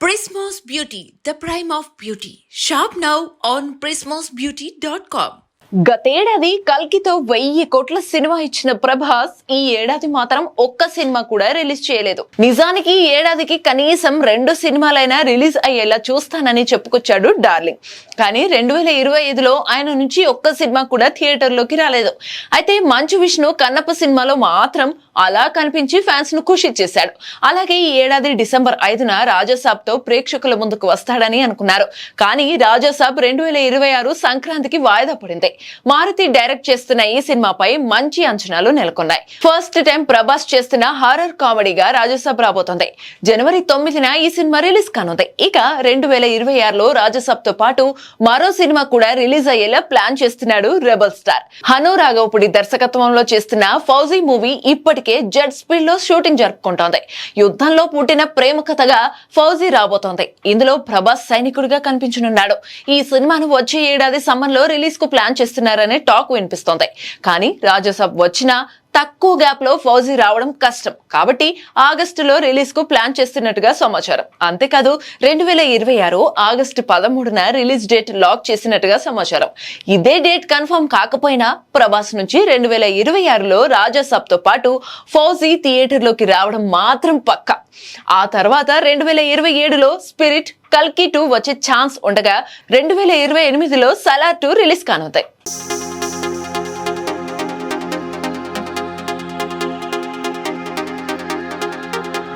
Prismos Beauty, the prime of beauty. Shop now on prismosbeauty.com. గతేడాది కల్కితో 1000 కోట్ల cinema ఇచ్చిన ప్రభాస్ ఈ ఏడాది మాత్రం ఒక్క సినిమా కూడా రిలీజ్ చేయలేదు. నిజానికి ఈ ఏడాదికి కనీసం 2 సినిమాలైనా రిలీజ్ అయ్యేలా చూస్తానని చెప్పుకొచ్చాడు డార్లింగ్. కానీ 2025లో ఆయన నుంచి ఒక్క సినిమా కూడా థియేటర్లోకి రాలేదు. అయితే మంచు విష్ణు కన్నప్ప సినిమాలో మాత్రం అలా కనిపించి ఫ్యాన్స్ ను ఖుషి చేశాడు. అలాగే ఈ ఏడాది డిసెంబర్ 5న రాజాసాబ్ తో ప్రేక్షకుల ముందుకు వస్తాడని అనుకున్నారు. కానీ రాజాసాబ్ 2026 సంక్రాంతికి వాయిదా పడింది. మారుతి డైరెక్ట్ చేస్తున్న ఈ సినిమాపై మంచి అంచనాలు నెలకొన్నాయి. ఫస్ట్ టైం ప్రభాస్ చేస్తున్న హారర్ కామెడీగా రాజాసాబ్ రాబోతోంది. జనవరి 9న ఈ సినిమా రిలీజ్ కానుంది. ఇక 2026లో రాజాసాబ్ తో పాటు మరో సినిమా కూడా రిలీజ్ అయ్యేలా ప్లాన్ చేస్తున్నాడు రెబల్ స్టార్. హను రాఘవపుడి దర్శకత్వంలో చేస్తున్న ఫౌజీ మూవీ ఇప్పటికే జెట్ స్పీడ్ లో షూటింగ్ జరుపుకుంటోంది. యుద్ధంలో పుట్టిన ప్రేమ కథగా ఫౌజీ రాబోతోంది. ఇందులో ప్రభాస్ సైనికుడిగా కనిపించనున్నాడు. ఈ సినిమాను వచ్చే ఏడాది సమ్మర్లో రిలీజ్ కు ప్లాన్ చేస్తున్నారనే టాక్ వినిపిస్తోంది. కానీ రాజాసాబ్ వచ్చినా తక్కువ గ్యాప్ లో ఫౌజీ రావడం కష్టం కాబట్టి ఆగస్టులో రిలీజ్ కు ప్లాన్ చేస్తున్నట్టుగా సమాచారం. అంతేకాదు 2026 ఆగస్టు 13న రిలీజ్ డేట్ లాక్ చేసినట్టుగా సమాచారం. ఇదే డేట్ కన్ఫర్మ్ కాకపోయినా ప్రభాస్ నుంచి 2026లో రాజాసాబ్ తో పాటు ఫౌజీ థియేటర్లోకి రావడం మాత్రం పక్కా. ఆ తర్వాత 2027లో స్పిరిట్, కల్కి 2 వచ్చే ఛాన్స్ ఉండగా 2028లో సలార్ 2 రిలీజ్ కానుంది.